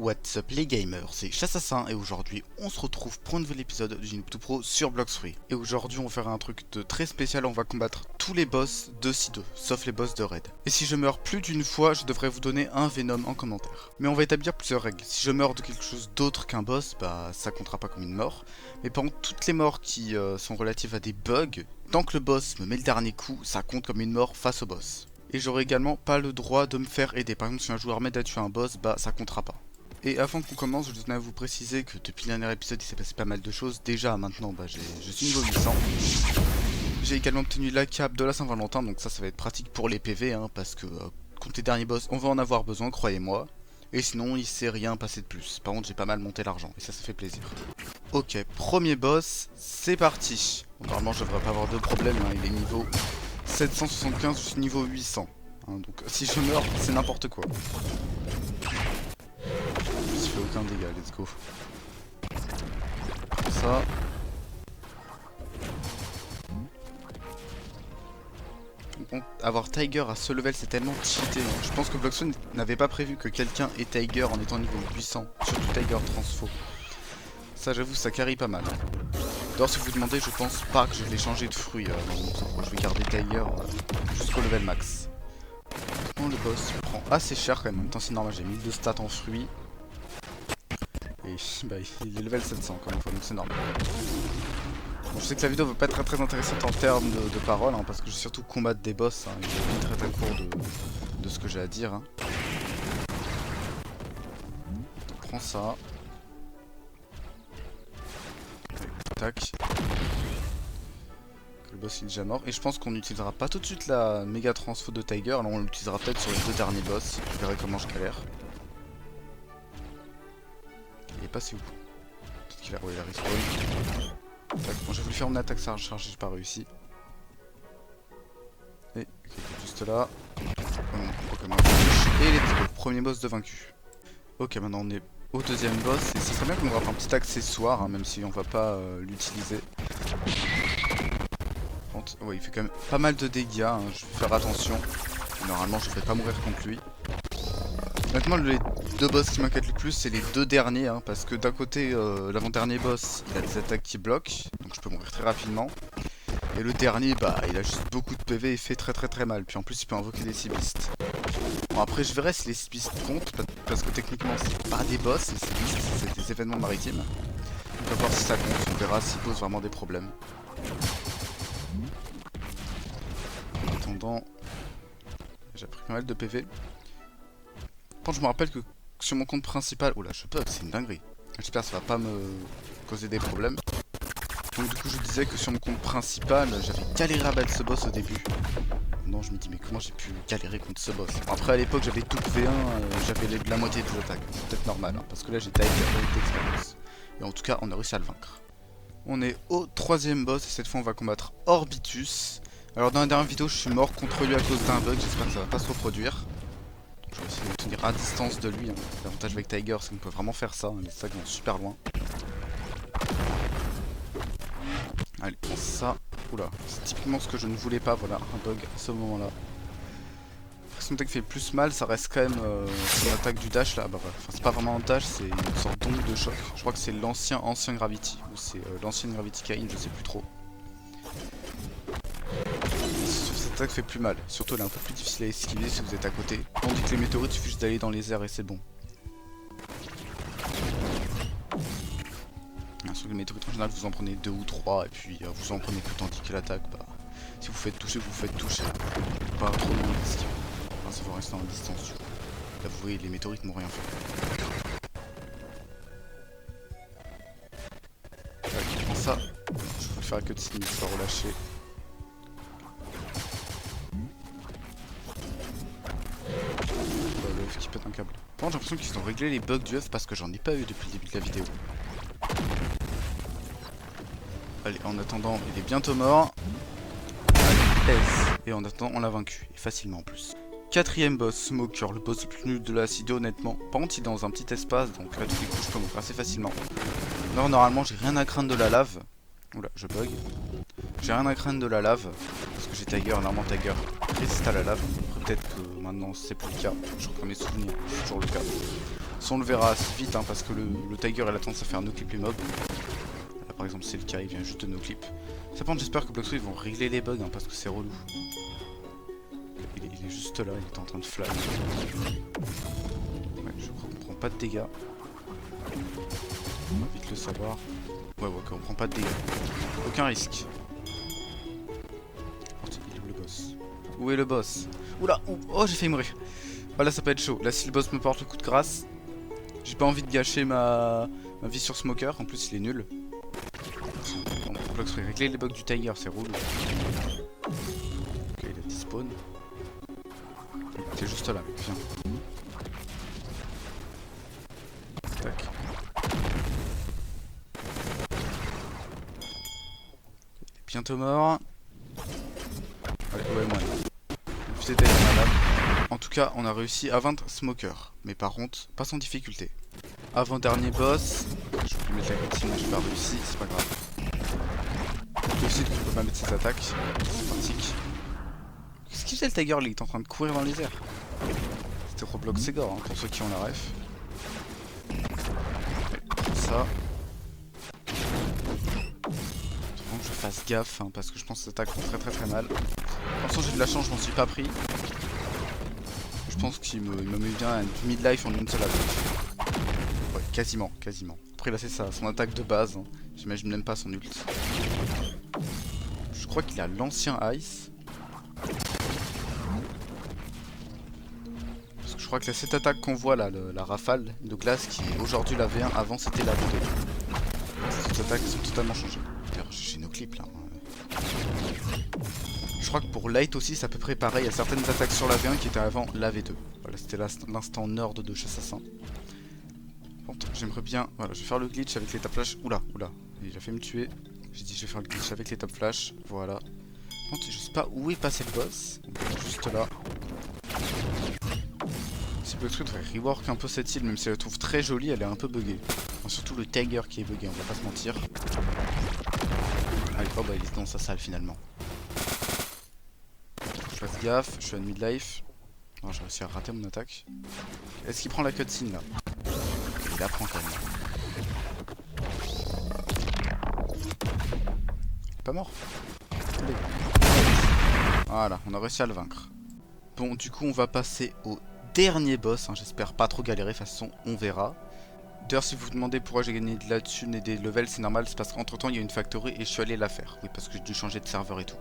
What's up les gamers, c'est Chassassin et aujourd'hui on se retrouve pour un nouvel épisode du Noob 2 Pro sur Blox-Free. Et aujourd'hui on va faire un truc de très spécial, on va combattre tous les boss de C2, sauf les boss de raid. Et si je meurs plus d'une fois, je devrais vous donner un Venom en commentaire. Mais on va établir plusieurs règles, si je meurs de quelque chose d'autre qu'un boss, bah ça comptera pas comme une mort. Mais par contre toutes les morts qui sont relatives à des bugs, tant que le boss me met le dernier coup, ça compte comme une mort face au boss. Et j'aurai également pas le droit de me faire aider, par exemple si un joueur m'aide à tuer un boss, bah ça comptera pas. Et avant qu'on commence, je tenais à vous préciser que depuis le dernier épisode, il s'est passé pas mal de choses. Déjà, maintenant, bah, je suis niveau 800. J'ai également obtenu la cape de la Saint-Valentin, donc ça va être pratique pour les PV, hein, parce que contre les derniers boss, on va en avoir besoin, croyez-moi. Et sinon, il s'est rien passé de plus. Par contre, j'ai pas mal monté l'argent, et ça fait plaisir. Ok, premier boss, c'est parti. Bon, normalement, je devrais pas avoir de problème, hein, il est niveau 775, je suis niveau 800. Hein, donc si je meurs, c'est n'importe quoi. Je fais aucun dégât, let's go. Comme ça. Bon, avoir Tiger à ce level c'est tellement cheaté. Hein. Je pense que Bloxfree n'avait pas prévu que quelqu'un ait Tiger en étant niveau 800. Surtout Tiger Transfo. Ça j'avoue ça carry pas mal. Hein. D'ailleurs si vous vous demandez je pense pas que je vais changer de fruit. Je vais garder Tiger jusqu'au level max. Bon, le boss prend assez cher quand même. En même temps c'est normal, j'ai mis 2 stats en fruits. Et bah, il est level 700 encore une fois, donc c'est normal. Bon, je sais que la vidéo va pas être très intéressante en termes de paroles, hein, parce que je vais surtout combattre des boss. Hein, il est très court de ce que j'ai à dire. Hein. On prend ça. Tac. Le boss il est déjà mort. Et je pense qu'on n'utilisera pas tout de suite la méga transfo de Tiger. Alors on l'utilisera peut-être sur les 2 derniers boss. Je verrai comment je galère. Il est passé où? Peut-être qu'il a... Ouais, il a respawn. Bon, j'ai voulu faire une attaque chargée, j'ai pas réussi. Et okay, juste là. Et let's go, premier boss de vaincu. Ok, maintenant on est au deuxième boss. Et ce serait bien qu'on grappe un petit accessoire, hein, même si on va pas l'utiliser. Ouais, il fait quand même pas mal de dégâts, hein, je vais faire attention. Normalement, je vais pas mourir contre lui. Honnêtement, les 2 boss qui m'inquiètent le plus, c'est les 2 derniers, hein, parce que d'un côté, l'avant-dernier boss, il a des attaques qui bloquent, donc je peux mourir très rapidement. Et le dernier, bah, il a juste beaucoup de PV et fait très mal. Puis en plus, il peut invoquer des Seabeasts. Bon, après, je verrai si les Seabeasts comptent, parce que techniquement, c'est pas des boss, les Seabeasts, c'est des événements maritimes. On va voir si ça compte, on verra s'il pose vraiment des problèmes. En attendant, j'ai pris pas mal de PV. Par contre, je me rappelle que sur mon compte principal... Oula, je bug, c'est une dinguerie. J'espère que ça va pas me causer des problèmes. Donc du coup, je disais que sur mon compte principal, j'avais galéré à battre ce boss au début. Non, je me dis, mais comment j'ai pu galérer contre ce boss? Après, à l'époque, j'avais tout V1, j'avais la moitié des attaques. C'est peut-être normal, hein, parce que là, j'étais avec la moitié d'expérience. Et en tout cas, on a réussi à le vaincre. On est au 3ème boss, et cette fois, on va combattre Orbitus. Alors, dans la dernière vidéo, je suis mort contre lui à cause d'un bug, j'espère que ça va pas se reproduire. Je vais essayer de tenir à distance de lui. Hein. L'avantage avec Tiger, c'est qu'on peut vraiment faire ça. Hein. Les stacks vont super loin. Allez, prends ça. Oula, c'est typiquement ce que je ne voulais pas. Voilà, un bug à ce moment-là. Son attaque fait plus mal, ça reste quand même son attaque du dash là. Bah, voilà. Enfin, c'est pas vraiment un dash, c'est une sorte d'onde de choc. Je crois que c'est l'ancien Gravity. Ou c'est l'ancienne Gravity Kain, je sais plus trop. Cette attaque fait plus mal, surtout elle est un peu plus difficile à esquiver si vous êtes à côté. Tandis que les météorites, il suffit juste d'aller dans les airs et c'est bon. Sur les météorites en général, vous en prenez 2 ou 3 et puis vous en prenez plus, tandis que l'attaque, bah, si vous faites toucher, vous faites toucher. Pas trop loin d'esquiver. Enfin, ça va rester en distance du coup. Là vous voyez, les météorites m'ont rien fait. Tac, prends ça. Je vais le faire que de signes, je vais pas relâcher. Qui pète un câble. Par contre, j'ai l'impression qu'ils ont réglé les bugs du œuf parce que j'en ai pas eu depuis le début de la vidéo. Allez, en attendant, il est bientôt mort. Allez, S. Et en attendant, on l'a vaincu. Et facilement en plus. 4ème boss, Smoker, le boss le plus nul de la CD honnêtement. Par contre, il est dans un petit espace, donc là, du coup, je peux mourir assez facilement. Alors, normalement, j'ai rien à craindre de la lave. Oula, je bug. J'ai rien à craindre de la lave. Parce que j'ai Tiger, normalement Tiger résiste à la lave. Peut-être que maintenant c'est plus le cas. Je reprends mes souvenirs, c'est toujours le cas. Ça on le verra assez vite hein, parce que le Tiger il a tendance à faire no-clip les mobs. Là par exemple c'est le cas, il vient juste de no-clip. Ça par contre j'espère que Bloxway ils vont régler les bugs hein, parce que c'est relou. Il est juste là, il est en train de fly. Ouais, je crois qu'on prend pas de dégâts. On va vite le savoir. Ouais, ok, on prend pas de dégâts. Aucun risque. Oh, il est où le boss? Où est le boss? Oula, oh, j'ai failli mourir. Voilà, ça peut être chaud. Là, si le boss me porte le coup de grâce, j'ai pas envie de gâcher ma vie sur Smoker. En plus, il est nul. Donc, Bloxway, régler les bugs du Tiger, c'est relou. Ok, il a despawn. T'es juste là, mec, viens. Tac. Bientôt mort. Allez, ouais, moi. C'était malade. En tout cas, on a réussi à vaincre Smoker. Mais par contre, pas sans difficulté. Avant-dernier boss. Je vais mettre la cutscene, mais j'ai pas réussi, c'est pas grave. Le site qu'on peut pas mettre ses attaques. C'est pratique. Qu'est-ce qu'il faisait le Tiger? Il est en train de courir dans les airs. C'était Roblox Segor, hein, pour ceux qui ont la ref. Ça. Faut que je fasse gaffe hein, parce que je pense que ces attaques font très mal. Pour l'instant j'ai de la chance, je m'en suis pas pris. Je pense qu'il me met bien du mid-life en une seule attaque. Ouais, quasiment. Après là c'est ça, son attaque de base. Hein. J'imagine même pas son ult. Je crois qu'il a l'ancien Ice. Parce que je crois que cette attaque qu'on voit là, la rafale de glace qui est aujourd'hui la V1, avant c'était la V2. Ces attaques sont totalement changées. D'ailleurs j'ai nos clips là. Je crois que pour Light aussi c'est à peu près pareil, il y a certaines attaques sur la V1 qui étaient avant la V2. Voilà, c'était l'instant nord de Chassassin. Bon, j'aimerais bien... Voilà, je vais faire le glitch avec les tap flash. Oula, il a fait me tuer. J'ai dit je vais faire le glitch avec les tap flash. Voilà. Bon, je sais pas où est passé le boss. On est juste là. Si Bloxway devrait rework un peu cette île, même si elle la trouve très jolie, elle est un peu buggée. Enfin, surtout le Tiger qui est buggé, on va pas se mentir. Allez, oh bah il est dans sa salle finalement. Je fasse gaffe, je suis à mid-life. Oh, j'ai réussi à rater mon attaque. Est-ce qu'il prend la cutscene là? Il la prend quand même. Il est pas mort. Allez. Voilà, on a réussi à le vaincre. Bon, du coup, on va passer au dernier boss. Hein. J'espère pas trop galérer, de toute façon, on verra. D'ailleurs, si vous vous demandez pourquoi j'ai gagné de la thune et des levels, c'est normal, c'est parce qu'entre temps, il y a une factory et je suis allé la faire. Oui, parce que j'ai dû changer de serveur et tout.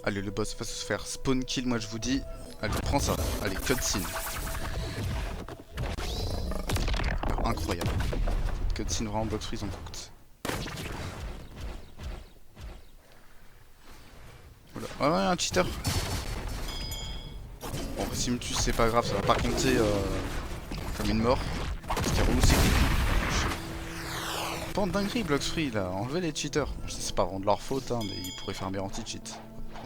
Allez, le boss va se faire spawn kill, moi je vous dis. Allez, prends ça. Allez, cutscene. Incroyable. Cutscene vraiment Bloxway en cooked. Voilà. Ah ouais, un cheater. Bon, s'il me tue, c'est pas grave, ça va pas compter comme une mort. Ce qui est relou, c'est que... Pas de dinguerie, Bloxway, là. Enlever les cheaters. Je sais, c'est pas vraiment de leur faute, hein, mais ils pourraient faire un meilleur anti-cheat.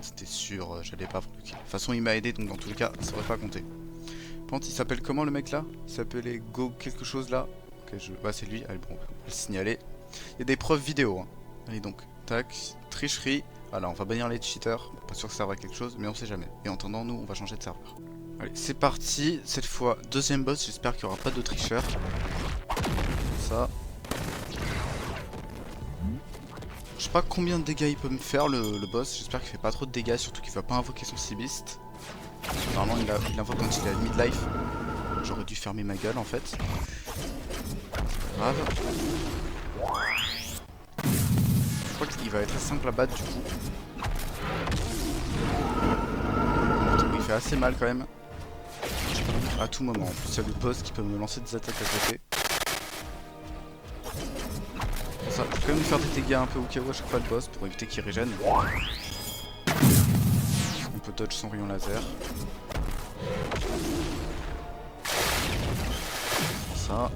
C'était sûr, j'allais pas avoir le kill. De toute façon, il m'a aidé, donc dans tous les cas, ça aurait pas compté. Par contre, il s'appelle comment le mec là? Il s'appelait Go quelque chose là. Ok, bah c'est lui. Allez, bon, on va le signaler. Il y a des preuves vidéo. Hein. Allez, donc, tac, tricherie. Voilà, on va bannir les cheaters. Pas sûr que ça serve à quelque chose, mais on sait jamais. Et en attendant, nous, on va changer de serveur. Allez, c'est parti. Cette fois, deuxième boss. J'espère qu'il n'y aura pas de tricheurs. Ça. Je sais pas combien de dégâts il peut me faire le boss. J'espère qu'il fait pas trop de dégâts, surtout qu'il va pas invoquer son Seabeast. Normalement, il invoque quand il est à mid-life. J'aurais dû fermer ma gueule en fait. C'est pas grave. Je crois qu'il va être assez simple à battre du coup. Il fait assez mal quand même. Je peux mourir à tout moment. En plus, il y a le boss qui peut me lancer des attaques à côté. Pour ça, je vais quand même lui faire des dégâts un peu au cas où à chaque fois le boss pour éviter qu'il régène. On peut dodge son rayon laser. Ça.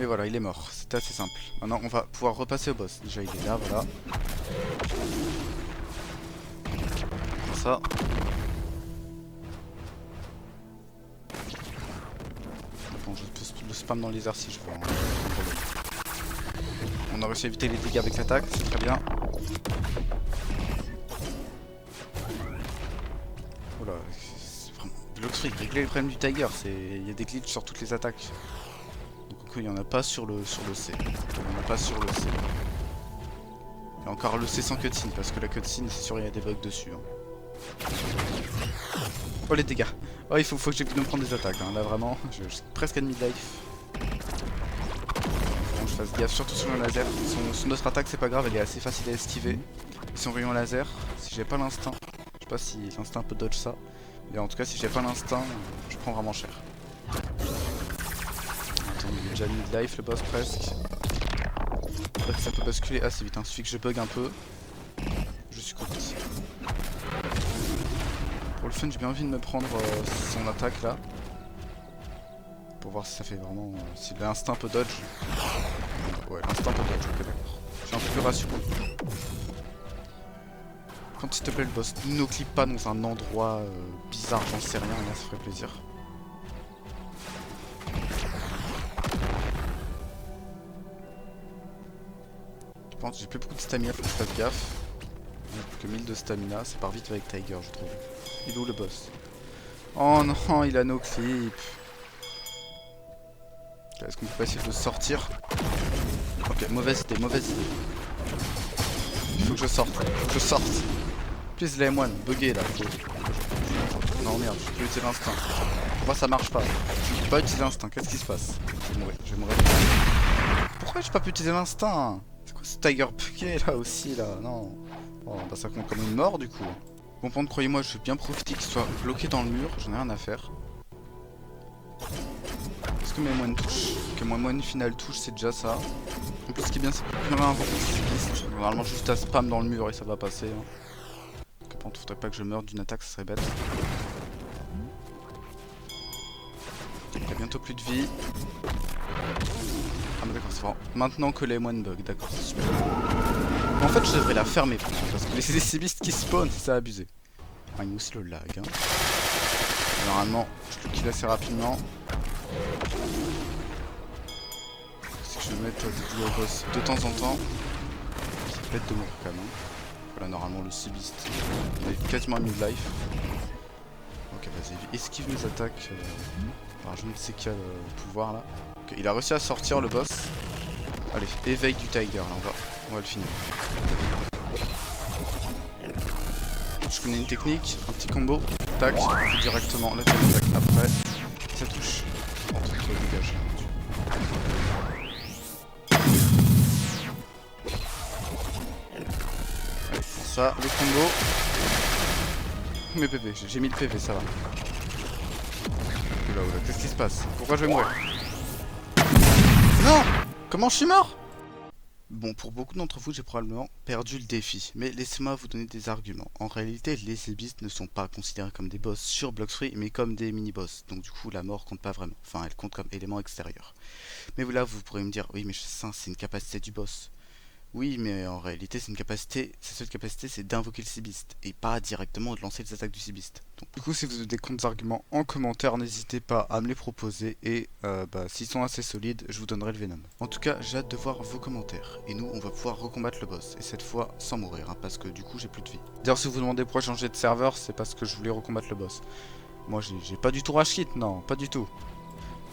Et voilà, il est mort. C'était assez simple. Maintenant, on va pouvoir repasser au boss. Déjà, il est là, voilà. Ça. Bon, je peux le spam dans les airs si je veux. Hein. On a réussi à éviter les dégâts avec l'attaque, c'est très bien. Voilà, Bloxfree, réglez les problèmes du Tiger, il y a des glitches sur toutes les attaques. Donc il n'y en a pas sur le C. Il n'y en a pas sur le C. Il y a encore le C sans cutscene, parce que la cutscene, c'est sûr, il y a des bugs dessus. Hein. Oh les dégâts. Oh, il faut que j'aille me prendre des attaques. Hein. Là vraiment, je suis presque à mid-life. Faut que je fasse gaffe, surtout sur le laser. Son autre attaque, c'est pas grave, elle est assez facile à esquiver. Et son rayon laser, si j'ai pas l'instinct, je sais pas si l'instinct peut dodge ça. Mais en tout cas, si j'ai pas l'instinct, je prends vraiment cher. Attends, il est déjà mid-life le boss presque. Ça peut basculer assez vite, hein. Suffit que je bug un peu. Je suis content. Pour le fun, j'ai bien envie de me prendre son attaque là. Pour voir si ça fait vraiment... si l'instinct peut dodge. Ouais, l'instinct peut dodge, ok d'accord. Je suis un peu plus rassuré. Quand s'il te plaît le boss, ne clique pas dans un endroit bizarre, j'en sais rien, là ça ferait plaisir. Par contre, j'ai plus beaucoup de stamina, faut que je fasse gaffe. Plus que 1000 de stamina, ça part vite avec Tiger, je trouve. Il est où le boss? Oh non, il a no clip. Est-ce qu'on peut pas essayer de sortir? Ok, mauvaise idée, mauvaise idée. Il faut que je sorte, Please les moines, bugué là. Non merde, je peux utiliser l'instinct. Pourquoi ça marche pas? Je peux pas utiliser l'instinct, qu'est-ce qui se passe? Je vais mourir. Pourquoi j'ai pas pu utiliser l'instinct? C'est quoi ce Tiger bugué là aussi là? Non. Oh, bah ça compte comme une mort du coup. Comprendre, croyez-moi, je vais bien profiter qu'il soit bloqué dans le mur, j'en ai rien à faire. Est-ce que mes moines touchent? Que mon moine final touche, c'est déjà ça. En plus, ce qui est bien, c'est que plus rien avant piste. Normalement, juste à spam dans le mur et ça va passer. Hein. Par contre, faudrait pas que je meure d'une attaque, ça serait bête. Il y a bientôt plus de vie. Ah, mais d'accord, c'est vraiment maintenant que les moines bug, d'accord, c'est super. En fait, je devrais la fermer parce que les CBistes qui spawnent, c'est abusé. Ah, il y a aussi le lag. Hein. Normalement, je le kill assez rapidement. Si je vais mettre des au boss de temps en temps, ça peut être de mourir quand même. Hein. Voilà, normalement, le CBist est quasiment mid-life. Ok, vas-y, esquive mes attaques. Alors, je ne sais quel pouvoir là. Ok, il a réussi à sortir le boss. Allez, éveil du Tiger, là, on va le finir. Je connais une technique, un petit combo, tac, directement, là tu attaques après, ça touche. Bon, tout dégage. Allez, pour ça, le combo. Mes PV, j'ai mis le PV, ça va. Oula, oula, qu'est-ce qui se passe? Pourquoi je vais mourir? Non! Comment je suis mort? Bon, pour beaucoup d'entre vous, j'ai probablement perdu le défi, mais laissez-moi vous donner des arguments. En réalité, les CBistes ne sont pas considérés comme des boss sur Bloxfree, mais comme des mini-boss, donc du coup, la mort compte pas vraiment. Enfin, elle compte comme élément extérieur. Mais là, vous pourrez me dire, oui, mais ça, c'est une capacité du boss. Oui, mais en réalité, c'est une capacité, sa seule capacité, c'est d'invoquer le CBiste, et pas directement de lancer les attaques du CBiste. Donc, du coup, si vous avez des contre-arguments en commentaire, n'hésitez pas à me les proposer, et s'ils sont assez solides, je vous donnerai le Venom. En tout cas, j'ai hâte de voir vos commentaires, et nous, on va pouvoir recombattre le boss, et cette fois, sans mourir, hein, parce que du coup, j'ai plus de vie. D'ailleurs, si vous vous demandez pourquoi changer de serveur, c'est parce que je voulais recombattre le boss. Moi, j'ai pas du tout rage quit, non, pas du tout.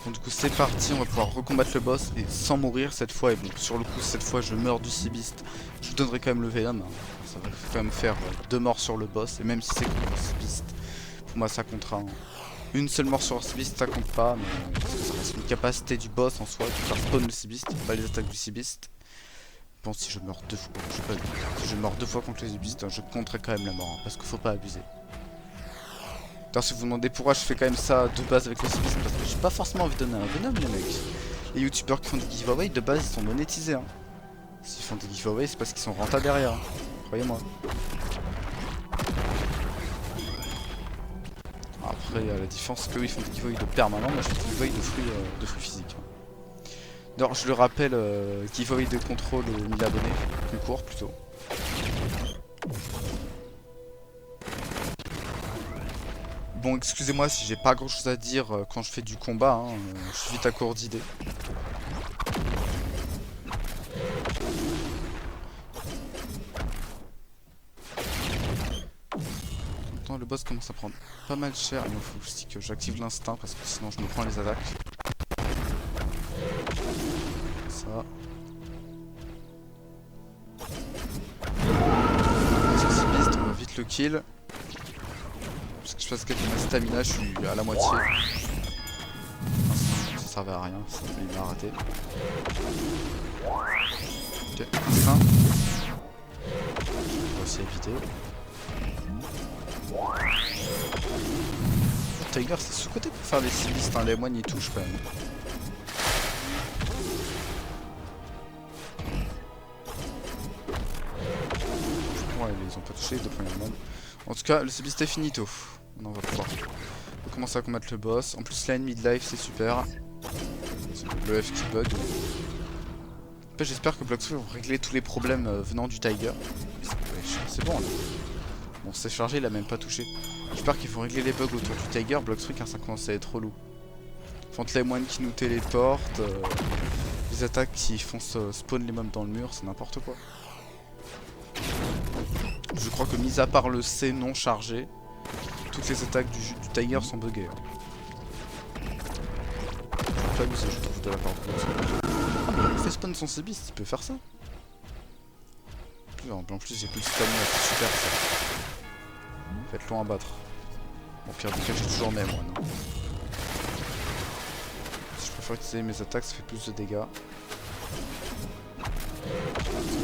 Donc du coup c'est parti, on va pouvoir recombattre le boss et sans mourir cette fois. Et bon, sur le coup cette fois je meurs du CBiste. Je vous donnerai quand même le Venom, hein. Ça va quand même faire 2 morts sur le boss. Et même si c'est contre le CBiste, pour moi ça comptera. Hein. Une seule mort sur le CBiste ça compte pas, mais ça reste une capacité du boss en soi de faire spawn le CBiste, pas les attaques du CBiste. Bon, si je meurs 2 fois, je sais pas, si je meurs 2 fois contre les CBistes, hein, je compterai quand même la mort, hein, parce qu'il faut pas abuser. D'ailleurs, si vous vous demandez pourquoi je fais quand même ça de base avec le CBiste, parce que j'ai pas forcément envie de donner un Venom, les mecs. Les youtubeurs qui font des giveaways, de base, ils sont monétisés. Hein. S'ils font des giveaways, c'est parce qu'ils sont rentables derrière. Hein. Croyez-moi. Après, la différence, c'est qu'eux, ils font des giveaways de permanent. Moi, je fais des giveaways de fruits physiques. Hein. D'ailleurs, je le rappelle, giveaway de contrôle aux 1000 abonnés. Concours, plutôt. Bon, excusez-moi si j'ai pas grand chose à dire quand je fais du combat, hein, je suis vite à court d'idées. Maintenant le boss commence à prendre pas mal cher. Il faut aussi que j'active l'instinct parce que sinon je me prends les attaques. Ça. Sensibiliste, on va vite le kill. Parce que je fasse gaffe de ma stamina, je suis à la moitié. Ça servait à rien, il m'a raté. Ok, instinct. On va aussi éviter. Tiger c'est sous-côté pour faire des sinistres, hein. Les moines ils touchent quand même. Ouais, ils ont pas touché les deux premiers moines. En tout cas, le cibliste est finito. On va pouvoir commencer à combattre le boss. En plus, la mid-life c'est super. C'est le F qui bug. J'espère que Bloxfree vont régler tous les problèmes venant du Tiger. C'est bon là. Bon, c'est chargé, il a même pas touché. J'espère qu'ils vont régler les bugs autour du Tiger, Bloxfree, car ça commence à être relou. Les moines qui nous téléportent, les attaques qui font spawn les mobs dans le mur, c'est n'importe quoi. Je crois que mis à part le C non chargé, toutes les attaques du Tiger sont buggées. Pas abusé, je trouve, de la part de Bloxfree. Ah, mais il fait spawn son CB, il peut faire ça. En plus, j'ai plus de stamina, c'est super ça. Faites long à battre. Bon, pire du cas, j'ai toujours mes moi, non. Si je préfère utiliser mes attaques, ça fait plus de dégâts.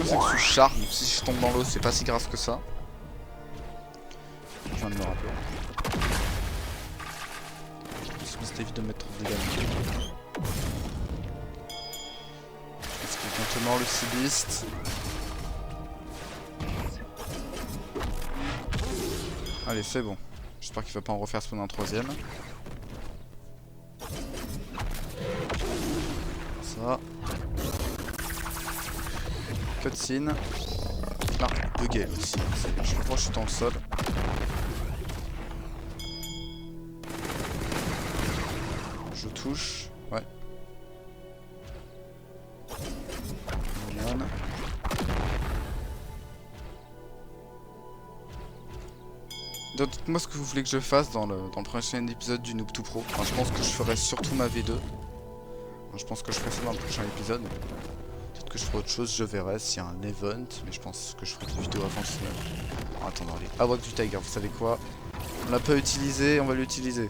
C'est quoi, c'est que je charme, si je tombe dans l'eau, c'est pas si grave que ça. Je viens de me rappeler. C'est évite de mettre trop de dégâts. Est-ce qu'il est bientôt mort le Seabeast? Allez, c'est bon. J'espère qu'il va pas en refaire spawn un troisième. Ça. Cutscene. Là, bugué aussi. Je crois que je suis dans le sol. Je touche. Ouais. Mignonne. Dites-moi ce que vous voulez que je fasse dans le prochain épisode du Noob 2 Pro. Enfin, je pense que je ferai surtout ma V2. Enfin, je pense que je ferai ça dans le prochain épisode. Peut-être que je ferai autre chose, je verrai s'il y a un event. Mais je pense que je ferai des vidéos avant le final. Oh, attends, allez. Awak du Tiger, vous savez quoi? On l'a pas utilisé, on va l'utiliser.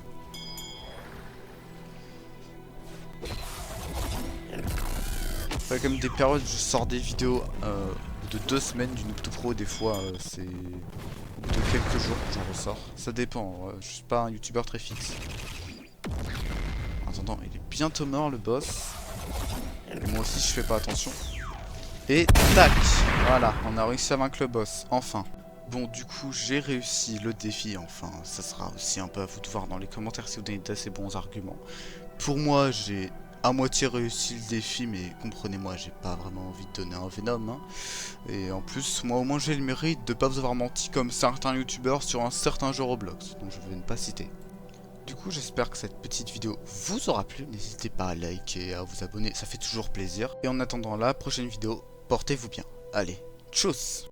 Il y a quand même des périodes où je sors des vidéos de 2 semaines du Noob 2 Pro. Des fois, c'est au bout de quelques jours que j'en ressors. Ça dépend, je suis pas un youtubeur très fixe. En attendant, il est bientôt mort le boss. Et moi aussi je fais pas attention. Et tac! Voilà, on a réussi à vaincre le boss, enfin. Bon, du coup, j'ai réussi le défi, enfin. Ça sera aussi un peu à vous de voir dans les commentaires si vous donnez d'assez bons arguments. Pour moi, j'ai à moitié réussi le défi, mais comprenez-moi, j'ai pas vraiment envie de donner un Venom. Hein. Et en plus, moi au moins j'ai le mérite de pas vous avoir menti comme certains youtubeurs sur un certain jeu Roblox, dont je vais ne pas citer. Du coup, j'espère que cette petite vidéo vous aura plu. N'hésitez pas à liker, à vous abonner, ça fait toujours plaisir. Et en attendant la prochaine vidéo, portez-vous bien. Allez, tchuss!